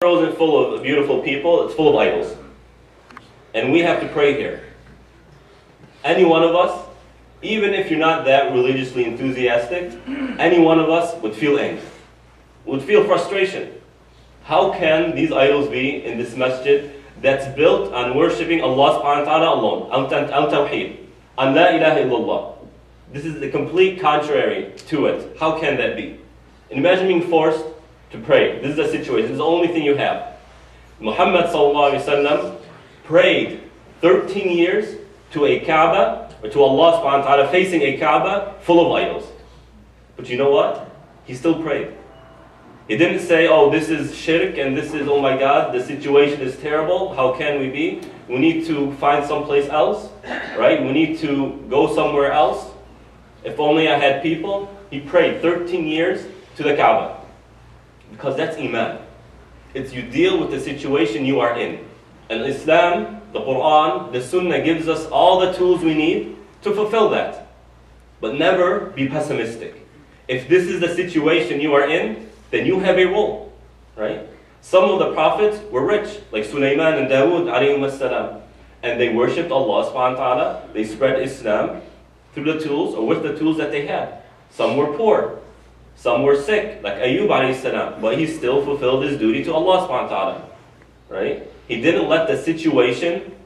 world isn't full of beautiful people, it's full of idols. And we have to pray here. Any one of us, even if you're not that religiously enthusiastic, any one of us would feel angst, would feel frustration. How can these idols be in this masjid that's built on worshipping Allah subhanahu wa ta'ala alone, on tawheed, on la ilaha illallah? This is the complete contrary to it. How can that be? And imagine being forced to pray. This is the situation. This is the only thing you have. Muhammad sallallahu alaihi wasallam prayed 13 years to a Kaaba, or to Allah subhanahu wa ta'ala, facing a Kaaba full of idols. But you know what? He still prayed. He didn't say, oh, this is shirk and this is, oh my God, the situation is terrible. How can we be? We need to find someplace else, right? We need to go somewhere else. If only I had people. He prayed 13 years to the Kaaba. Because that's Iman. It's you deal with the situation you are in. And Islam, the Quran, the Sunnah gives us all the tools we need to fulfill that. But never be pessimistic. If this is the situation you are in, then you have a role, right? Some of the prophets were rich, like Sulaiman and Dawood alayhim as-salam. And they worshipped Allah subhanahu wa ta'ala. They spread Islam through the tools, or with the tools that they had. Some were poor. Some were sick, like Ayyub alayhi salam, but he still fulfilled his duty to Allah subhanahu wa ta'ala, right? He didn't let the situation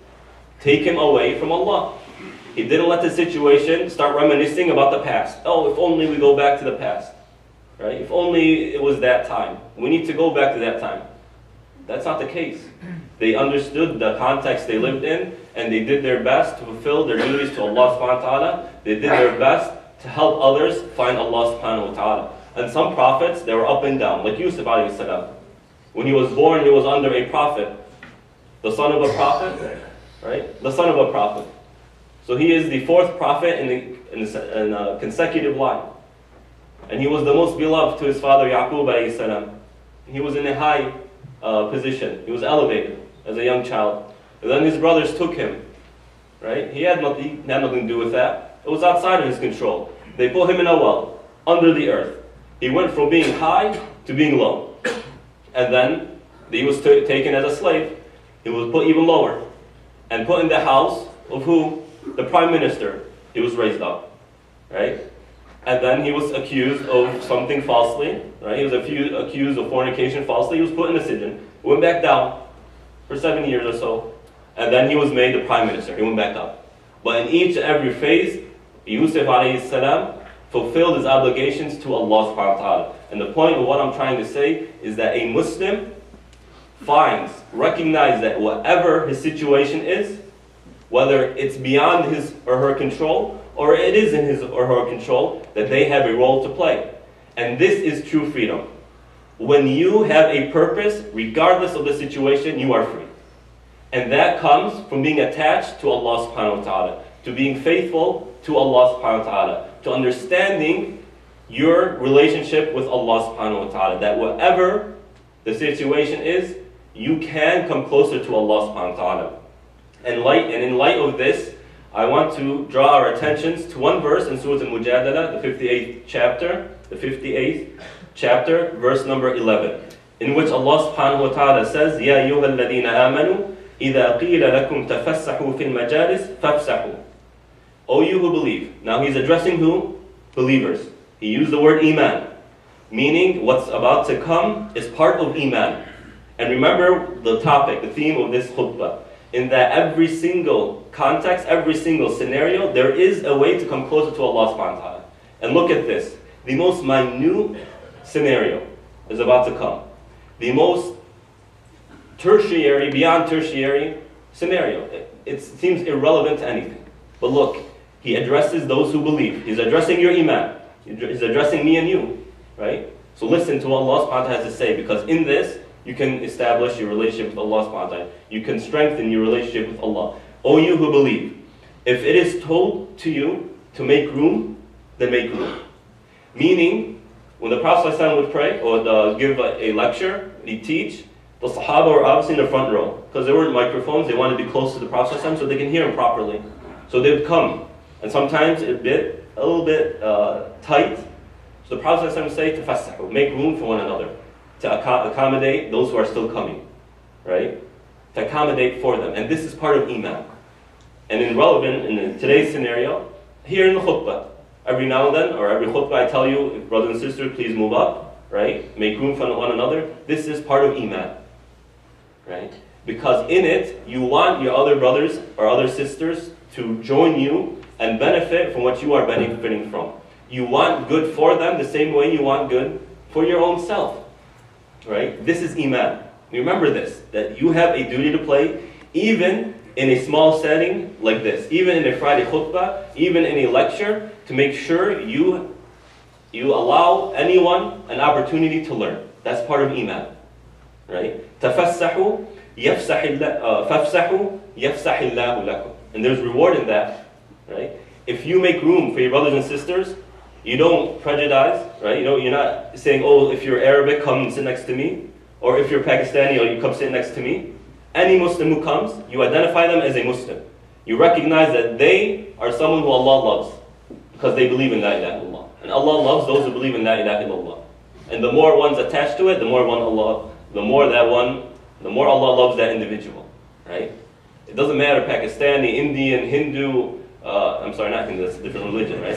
take him away from Allah. He didn't let the situation start reminiscing about the past. Oh, if only we go back to the past, right? If only it was that time. We need to go back to that time. That's not the case. They understood the context they lived in, and they did their best to fulfill their duties to Allah subhanahu wa ta'ala. They did their best to help others find Allah subhanahu wa ta'ala. And some prophets, they were up and down, like Yusuf alayhi salam. When he was born, he was under a prophet. The son of a prophet, right? The son of a prophet. So he is the fourth prophet in a consecutive line. And he was the most beloved to his father Yaqub alayhi salam. He was in a high position. He was elevated as a young child. And then his brothers took him, right? He had nothing to do with that. It was outside of his control. They put him in a well, under the earth. He went from being high to being low. And then he was taken as a slave. He was put even lower. And put in the house of who? The prime minister. He was raised up. Right? And then he was accused of something falsely. Right? He was accused of fornication falsely. He was put in a sijin. He went back down for 7 years or so. And then he was made the prime minister. He went back up. But in each and every phase, Yusuf alayhi salam fulfilled his obligations to Allah subhanahu wa ta'ala. And the point of what I'm trying to say is that a Muslim recognizes that whatever his situation is, whether it's beyond his or her control, or it is in his or her control, that they have a role to play. And this is true freedom. When you have a purpose, regardless of the situation, you are free. And that comes from being attached to Allah subhanahu wa ta'ala, to being faithful to Allah subhanahu wa ta'ala, to understanding your relationship with Allah subhanahu wa ta'ala, that whatever the situation is, you can come closer to Allah subhanahu wa ta'ala. And in light of this, I want to draw our attentions to one verse in Surah Al-Mujadala, the 58th chapter, verse number 11, in which Allah subhanahu wa ta'ala says, يَا أَيُّهَا الَّذِينَ آمَنُوا إِذَا قِيلَ لَكُمْ تَفَسَّحُوا فِي الْمَجَالِسِ فَافْسَحُوا. O you who believe. Now he's addressing who? Believers. He used the word Iman, meaning what's about to come is part of Iman. And remember the topic, the theme of this khutbah, in that every single context, every single scenario, there is a way to come closer to Allah subhanahu wa ta'ala. And look at this. The most minute scenario is about to come. The most tertiary, beyond tertiary scenario. It seems irrelevant to anything. But look, he addresses those who believe. He's addressing your Iman. He's addressing me and you, right? So listen to what Allah subhanahu wa ta'ala has to say, because in this, you can establish your relationship with Allah subhanahu wa ta'ala. You can strengthen your relationship with Allah. O you who believe, if it is told to you to make room, then make room. Meaning, when the Prophet ﷺ would pray, or give a lecture, he'd teach, the Sahaba were obviously in the front row, because there weren't microphones, they wanted to be close to the Prophet ﷺ so they can hear him properly. So they would come, and sometimes a little bit tight. So the Prophet ﷺ would say, "Tafassahu," make room for one another. to accommodate those who are still coming, right? To accommodate for them. And this is part of Iman. And in today's scenario, here in the khutbah, every now and then, or every khutbah I tell you, brothers and sisters, please move up, right? Make room for one another. This is part of Iman, right? Because in it, you want your other brothers or other sisters to join you and benefit from what you are benefiting from. You want good for them the same way you want good for your own self, right? This is Iman. Remember this, that you have a duty to play, even in a small setting like this, even in a Friday khutbah, even in a lecture, to make sure you allow anyone an opportunity to learn. That's part of Iman, right? تَفَسَّحُوا يَفْسَحِ اللَّهُ لَكُمْ. And there's reward in that, right? If you make room for your brothers and sisters, you don't prejudice, right? You're not saying, oh, if you're Arabic, come and sit next to me. Or if you're Pakistani, you come sit next to me. Any Muslim who comes, you identify them as a Muslim. You recognize that they are someone who Allah loves because they believe in La ilaha illallah. And Allah loves those who believe in La ilaha illallah. And the more one's attached to it, the more Allah loves that individual, right? It doesn't matter Pakistani, Indian, Hindu, I'm sorry, not Hindu, that's a different religion, right?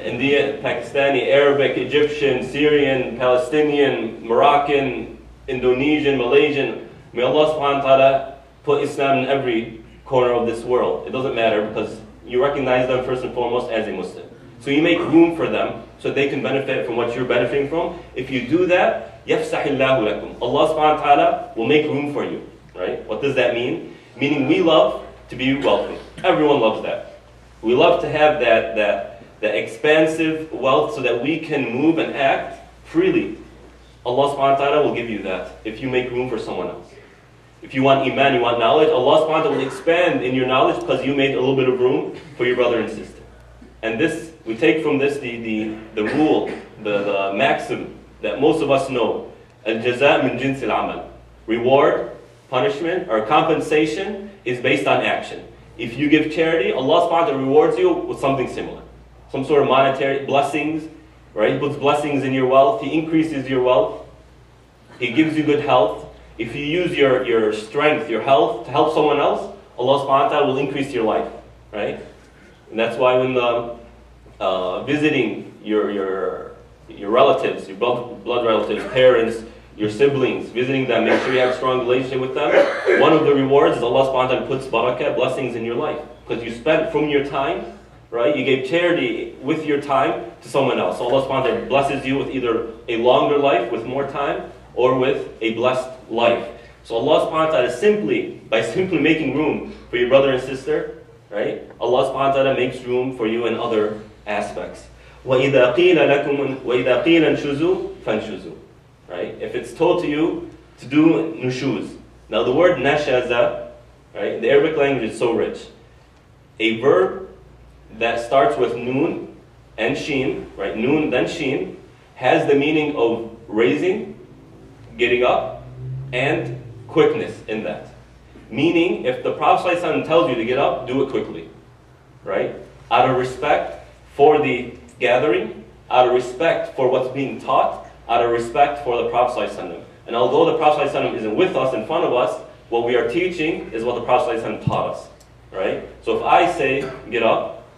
Indian, Pakistani, Arabic, Egyptian, Syrian, Palestinian, Moroccan, Indonesian, Malaysian. May Allah subhanahu wa ta'ala put Islam in every corner of this world. It doesn't matter because you recognize them first and foremost as a Muslim. So you make room for them so they can benefit from what you're benefiting from. If you do that, يَفْسَحِ اللَّهُ لَكُمْ. Allah subhanahu wa ta'ala will make room for you. Right? What does that mean? Meaning we love to be wealthy. Everyone loves that. We love to have that expansive wealth so that we can move and act freely. Allah subhanahu wa ta'ala will give you that if you make room for someone else. If you want Iman, you want knowledge, Allah subhanahu wa ta'ala will expand in your knowledge because you made a little bit of room for your brother and sister. And this, we take from this the rule, the maxim that most of us know. Al-jaza' min jins al-amal. Reward, punishment, or compensation is based on action. If you give charity, Allah subhanahu wa ta'ala rewards you with something similar. Some sort of monetary blessings, right? He puts blessings in your wealth. He increases your wealth. He gives you good health. If you use your strength, your health, to help someone else, Allah subhanahu wa ta'ala will increase your life, right? And that's why when visiting your relatives, your blood relatives, parents, your siblings, visiting them, make sure you have a strong relationship with them. One of the rewards is Allah subhanahu wa ta'ala puts barakah, blessings in your life. Because you spent from your time, right? You gave charity with your time to someone else. So Allah subhanahu wa ta'ala blesses you with either a longer life, with more time, or with a blessed life. So Allah subhanahu wa ta'ala by simply making room for your brother and sister, right? Allah subhanahu wa ta'ala makes room for you in other aspects. وَإِذَا قِيلَ انشُزُوا فَانشُزُوا. Right? If it's told to you to do nushuz. Now the word nashaza, right? The Arabic language is so rich. A verb that starts with noon and sheen, right? Noon then sheen, has the meaning of raising, getting up, and quickness in that. Meaning, if the Prophet ﷺ tells you to get up, do it quickly, right? Out of respect for the gathering, out of respect for what's being taught, out of respect for the Prophet ﷺ. And although the Prophet ﷺ isn't with us, in front of us, what we are teaching is what the Prophet ﷺ taught us, right? So if I say, get up,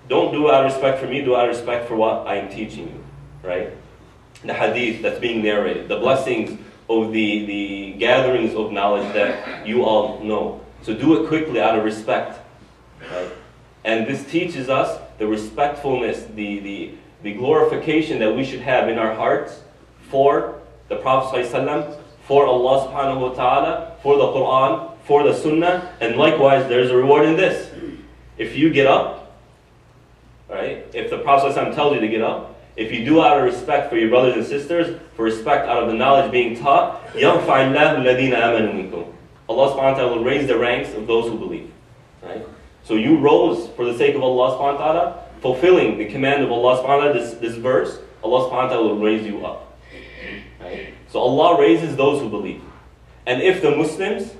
don't do it out of respect for me, do it out of respect for what I am teaching you, right? The hadith that's being narrated, the blessings of the gatherings of knowledge that you all know. So do it quickly out of respect, right? And this teaches us the respectfulness, the glorification that we should have in our hearts for the Prophet ﷺ, for Allah subhanahu wa ta'ala, for the Quran, for the Sunnah, and likewise there's a reward in this. If you get up, right? If the Prophet ﷺ tells you to get up, if you do out of respect for your brothers and sisters, for respect out of the knowledge being taught, يَرْفَعِ اللَّهُ الَّذِينَ آمَنُوا مِنْكُمْ. Allah subhanahu wa ta'ala will raise the ranks of those who believe, right? So you rose for the sake of Allah subhanahu wa ta'ala, fulfilling the command of Allah subhanahu wa ta'ala, this verse, Allah subhanahu wa ta'ala will raise you up. Right? So Allah raises those who believe. And if the Muslims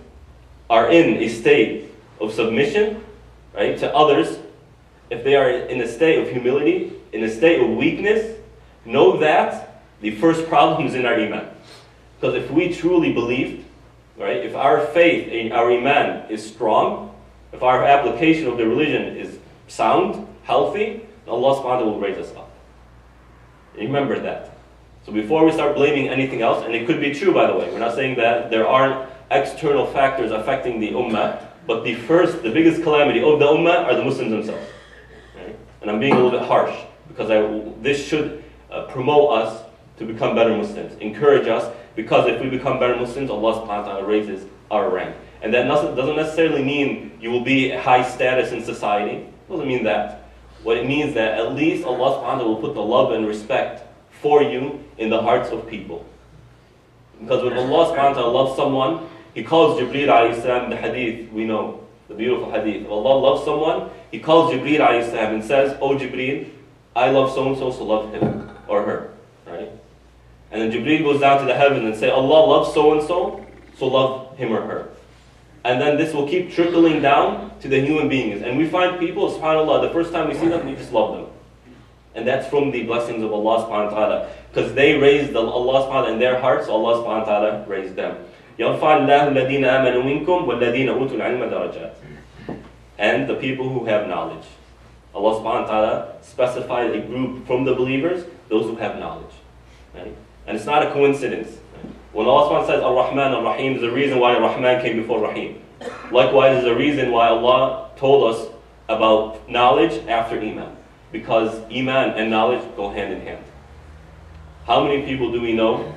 are in a state of submission, right, to others, if they are in a state of humility, in a state of weakness, know that The first problem is in our iman. Because if we truly believed, right, if our faith in our iman is strong, if our application of the religion is sound, healthy, Allah subhanahu wa ta'ala will raise us up. Remember that. So before we start blaming anything else, and it could be true by the way, we're not saying that there aren't external factors affecting the ummah, but the biggest calamity of the ummah are the Muslims themselves. Right? And I'm being a little bit harsh, because this should promote us to become better Muslims, encourage us, because if we become better Muslims, Allah subhanahu wa ta'ala raises our rank. And that doesn't necessarily mean you will be high status in society. It doesn't mean that. What it means that at least Allah subhanahu wa ta'ala will put the love and respect for you in the hearts of people. Because when Allah subhanahu wa ta'ala loves someone, He calls Jibreel alayhi salam, the hadith, we know, the beautiful hadith. If Allah loves someone, He calls Jibreel alayhi salam and says, "Oh Jibreel, I love so-and-so, so love him or her." Right? And then Jibreel goes down to the heavens and say, "Allah loves so-and-so, so love him or her." And then this will keep trickling down to the human beings. And we find people, subhanAllah, the first time we see them, we just love them. And that's from the blessings of Allah subhanahu wa ta'ala. Because they raised Allah subhanahu wa ta'ala in their hearts, so Allah subhanahu wa ta'ala raised them. يَرْفَعَ اللَّهُ الَّذِينَ آمَنُوا مِنْكُمْ وَالَّذِينَ أُوتُوا الْعِلْمَ دَرَجَاتٍ. And the people who have knowledge. Allah subhanahu wa ta'ala specified a group from the believers, those who have knowledge. Right? And it's not a coincidence. When Allah subhanahu wa ta'ala says Ar-Rahman, Ar-Rahim, there's a reason why Ar-Rahman came before Rahim. Likewise, there's a reason why Allah told us about knowledge after Iman. Because Iman and knowledge go hand in hand. How many people do we know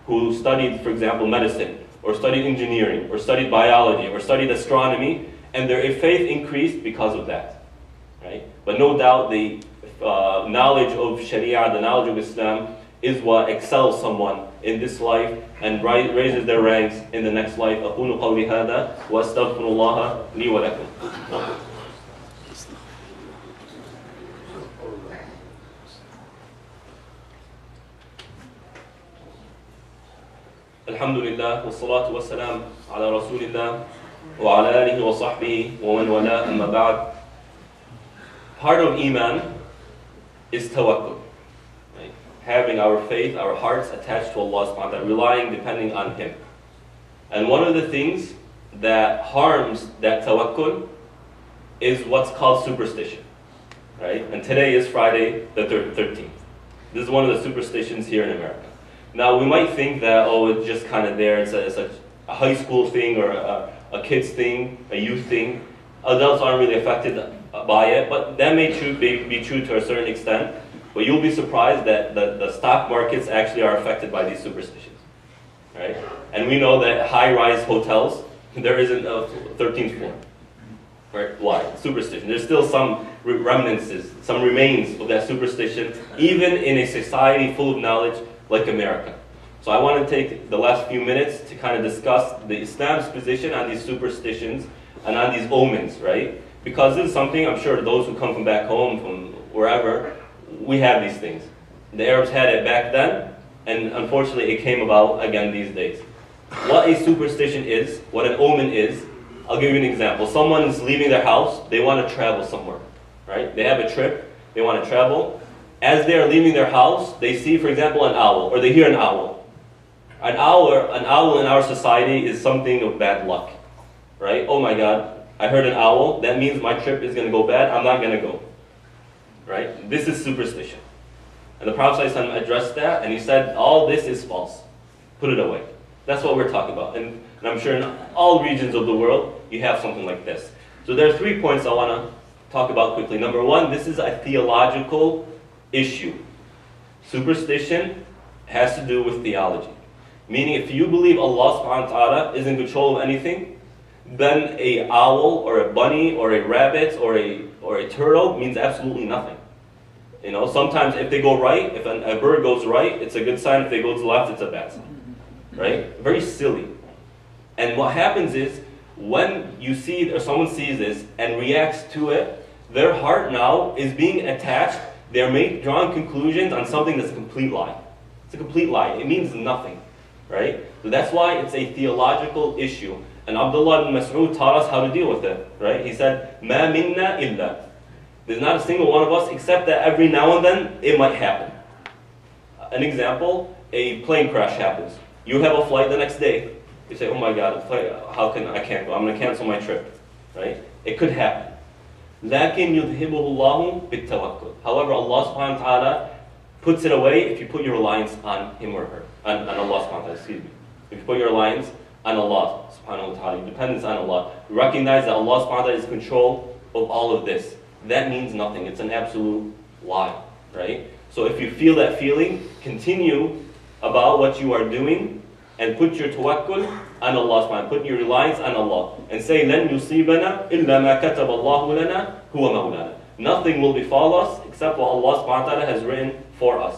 who studied, for example, medicine, or studied engineering, or studied biology, or studied astronomy, and their faith increased because of that? Right? But no doubt the knowledge of Sharia, the knowledge of Islam, is what excels someone in this life and raises their ranks in the next life. أقول قولي هذا وأستغفر الله لي ولكم. الحمد لله والصلاة والسلام على رسول الله وعلى آله وصحبه ومن والاه أما بعد. Part of Iman is tawakkul. Right? Having our faith, our hearts attached to Allah subhanahu wa ta'ala, relying, depending on Him. And one of the things that harms that tawakkul is what's called superstition. Right? And today is Friday the 13th. This is one of the superstitions here in America. Now we might think that, oh, it's just kind of there, it's a high school thing or a kid's thing, a youth thing. Adults aren't really affected by it, but that may be true to a certain extent. But you'll be surprised that the stock markets actually are affected by these superstitions. Right? And we know that high-rise hotels, there isn't a 13th floor. Right? Why? Superstition. There's still some remnants, some remains of that superstition, even in a society full of knowledge like America. So I want to take the last few minutes to kind of discuss the Islam's position on these superstitions and on these omens, right? Because this is something, I'm sure those who come from back home, from wherever, we have these things. The Arabs had it back then, and unfortunately it came about again these days. What a superstition is, what an omen is, I'll give you an example. Someone is leaving their house, they want to travel somewhere, right? They have a trip, they want to travel. As they are leaving their house, they see, for example, an owl, or they hear an owl. An owl in our society is something of bad luck, right? Oh my God, I heard an owl, that means my trip is going to go bad, I'm not going to go, right? This is superstition. And the Prophet ﷺ addressed that, and he said, all this is false. Put it away. That's what we're talking about. And I'm sure in all regions of the world, you have something like this. So there are 3 points I want to talk about quickly. Number one, this is a theological issue. Superstition has to do with theology. Meaning if you believe Allah subhanahu wa ta'ala is in control of anything, then a owl or a bunny or a rabbit or a turtle means absolutely nothing. You know, sometimes if they go right, if a bird goes right, it's a good sign. If they go to the left, it's a bad sign. Right? Very silly. And what happens is, when you see or someone sees this and reacts to it, their heart now is being attached. They're drawing conclusions on something that's a complete lie. It's a complete lie. It means nothing. Right? So that's why it's a theological issue. And Abdullah ibn Mas'ud taught us how to deal with it. Right? He said, "Ma minna illa." There's not a single one of us except that every now and then it might happen. An example, a plane crash happens. You have a flight the next day. You say, oh my God, I can't go, I'm going to cancel my trip, right? It could happen. لكن يذهبه الله بالتوكل. However, Allah subhanahu wa ta'ala puts it away if you put your reliance on him or her, on Allah subhanahu wa ta'ala, excuse me. If you put your reliance on Allah subhanahu wa ta'ala, your dependence on Allah, you recognize that Allah subhanahu wa ta'ala is in control of all of this. That means nothing. It's an absolute lie, right? So if you feel that feeling, continue about what you are doing and put your tawakkul on Allah subhanahu wa ta'ala. Put your reliance on Allah. And say, لَن يُصِيبَنَا إِلَّا مَا كَتَبَ اللَّهُ لَنَا هُوَ مَوْلَانَا. Nothing will befall us except what Allah subhanahu wa ta'ala has written for us.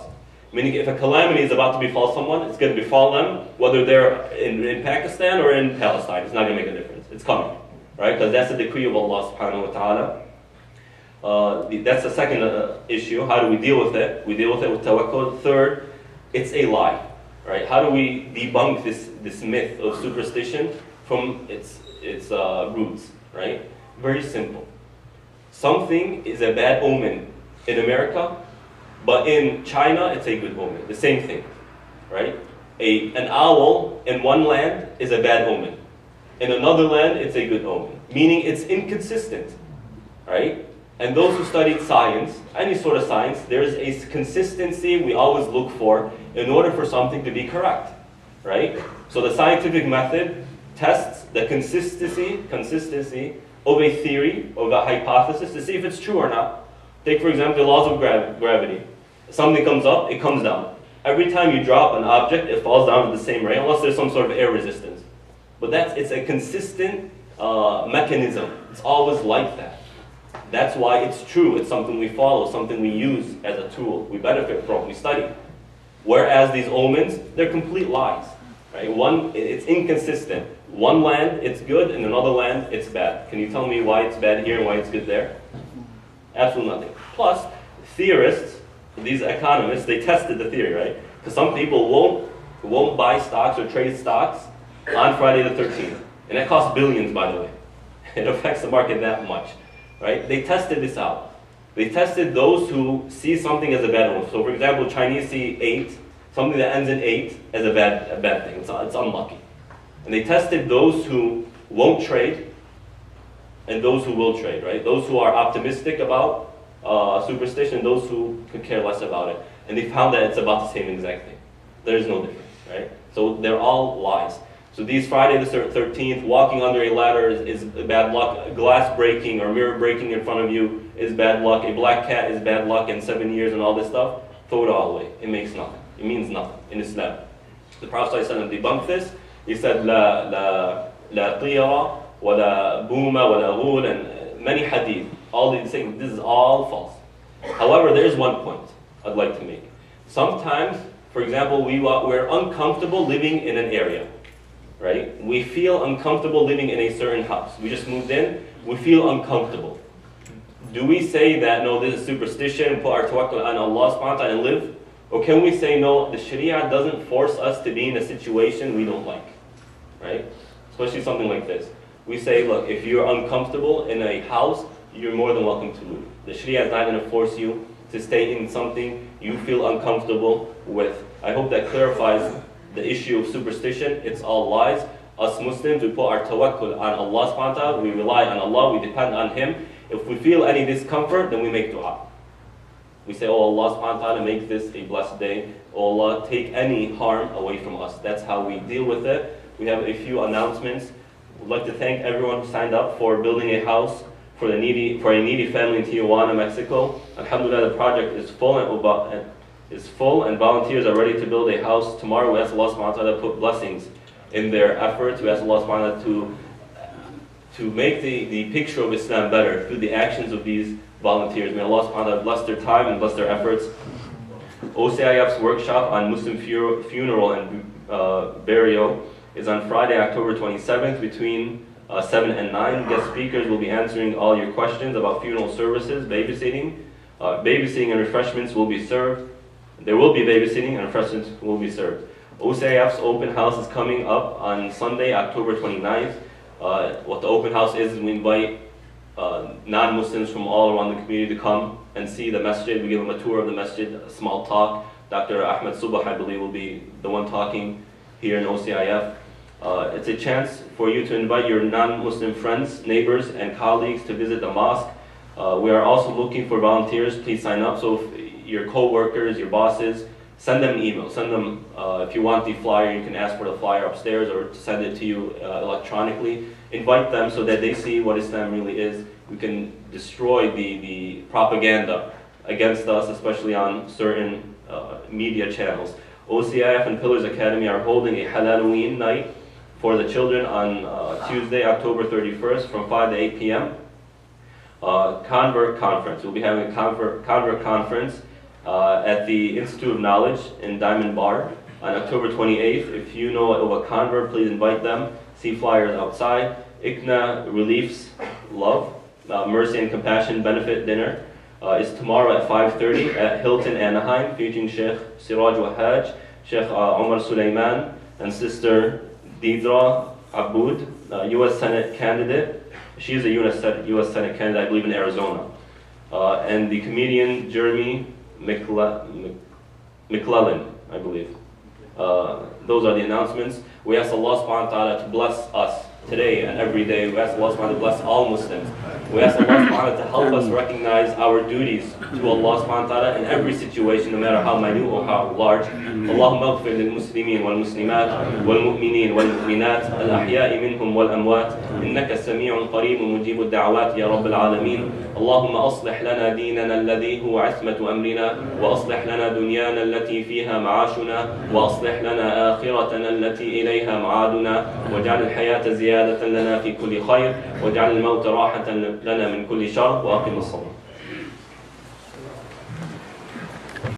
Meaning if a calamity is about to befall someone, it's going to befall them, whether they're in Pakistan or in Palestine. It's not going to make a difference. It's coming, right? Because that's the decree of Allah subhanahu wa ta'ala. That's the second issue. How do we deal with it? We deal with it with tawakkul. Third, it's a lie, right? How do we debunk this myth of superstition from its roots, right? Very simple. Something is a bad omen in America, but in China it's a good omen. The same thing, right? An owl in one land is a bad omen. In another land it's a good omen. Meaning it's inconsistent, right? And those who studied science, any sort of science, there's a consistency we always look for in order for something to be correct, right? So the scientific method tests the consistency of a theory, of a hypothesis, to see if it's true or not. Take, for example, the laws of gravity. Something comes up, it comes down. Every time you drop an object, it falls down at the same rate, unless there's some sort of air resistance. But it's a consistent mechanism. It's always like that. That's why it's true. It's something we follow, something we use as a tool. We benefit from, we study. Whereas these omens, they're complete lies. Right? It's inconsistent. One land, it's good, and another land, it's bad. Can you tell me why it's bad here and why it's good there? Absolutely nothing. Plus, theorists, these economists, they tested the theory, right? Because some people won't buy stocks or trade stocks on Friday the 13th. And that costs billions, by the way. It affects the market that much. Right? They tested this out. They tested those who see something as a bad one. So for example, Chinese see 8, something that ends in 8 as a bad thing. It's unlucky. And they tested those who won't trade and those who will trade, right? Those who are optimistic about superstition, those who could care less about it. And they found that it's about the same exact thing. There is no difference, right? So they're all lies. So these Friday the 13th, walking under a ladder is bad luck. Glass breaking or mirror breaking in front of you is bad luck. A black cat is bad luck, and 7 years and all this stuff. Throw it all away. It makes nothing. It means nothing in Islam. The Prophet ﷺ debunked this. He said, La tiyara, wa la booma, wa la ghul, and many hadith. All these things, this is all false. However, there is one point I'd like to make. Sometimes, for example, we're uncomfortable living in an area. Right? We feel uncomfortable living in a certain house. We just moved in, we feel uncomfortable. Do we say that, no, this is superstition, put our tawakkul on Allah subhanahu wa ta'ala and live? Or can we say, no, the Sharia doesn't force us to be in a situation we don't like? Right? Especially something like this. We say, look, if you're uncomfortable in a house, you're more than welcome to move. The Sharia is not going to force you to stay in something you feel uncomfortable with. I hope that clarifies the issue of superstition. It's all lies. Us Muslims, we put our tawakkul on Allah subhanahu wa ta'ala. We rely on Allah. We depend on Him. If we feel any discomfort, then we make dua. We say, oh Allah subhanahu wa ta'ala, make this a blessed day. Oh Allah, take any harm away from us. That's how we deal with it. We have a few announcements. We'd like to thank everyone who signed up for building a house for a needy family in Tijuana, Mexico. Alhamdulillah, the project is full and volunteers are ready to build a house tomorrow. We ask Allah subhanahu wa ta'ala to put blessings in their efforts. We ask Allah subhanahu wa ta'ala to make the picture of Islam better through the actions of these volunteers. May Allah subhanahu wa ta'ala bless their time and bless their efforts. OCIF's workshop on Muslim funeral and burial is on Friday, October 27th between 7 and 9. Guest speakers will be answering all your questions about funeral services, babysitting. Babysitting and refreshments will be served. There will be babysitting and refreshments will be served. OCIF's open house is coming up on Sunday, October 29th. What the open house is we invite non-Muslims from all around the community to come and see the masjid. We give them a tour of the masjid, a small talk, Dr. Ahmed Subah, I believe, will be the one talking here in OCIF. It's a chance for you to invite your non-Muslim friends, neighbors, and colleagues to visit the mosque. We are also looking for volunteers. Please sign up. So if your co-workers, your bosses, send them an email. Send them, if you want the flyer, you can ask for the flyer upstairs or send it to you electronically. Invite them so that they see what Islam really is. We can destroy the propaganda against us, especially on certain media channels. OCIF and Pillars Academy are holding a Halloween night for the children on Tuesday, October 31st from 5 to 8 p.m. Convert Conference. We'll be having a Convert Conference at the Institute of Knowledge in Diamond Bar on October 28th. If you know of a convert, please invite them. See flyers outside. ICNA Reliefs Love, Mercy and Compassion Benefit Dinner is tomorrow at 5:30 at Hilton Anaheim, featuring Sheikh Siraj Wahaj, Sheikh Omar Sulaiman, and Sister Deidra Aboud, U.S. Senate candidate. She is a U.S. Senate candidate, I believe, in Arizona. And the comedian Jeremy McClellan, I believe. Those are the announcements. We ask Allah subhanahu wa ta'ala to bless us today and every day. We ask Allah subhanahu wa ta'ala to bless all Muslims. We ask Allah subhanahu wa ta'ala to help us recognize our duties to Allah subhanahu wa ta'ala in every situation, no matter how minute or how large. Allahumma اغفر للمسلمين والمسلمات والمؤمنين والمؤمنات الأحياء منهم والأموات إنك سميع قريب مجيب الدعوات يا رب العالمين. اللهم أصلح لنا ديننا الذي هو عصمة أمرنا وأصلح لنا دنيانا التي فيها معاشنا وأصلح لنا آخرتنا التي إليها معادنا واجعل الحياة زيادة لنا في كل خير واجعل الموت راحة لنا من كل شر وأقم الصلاة.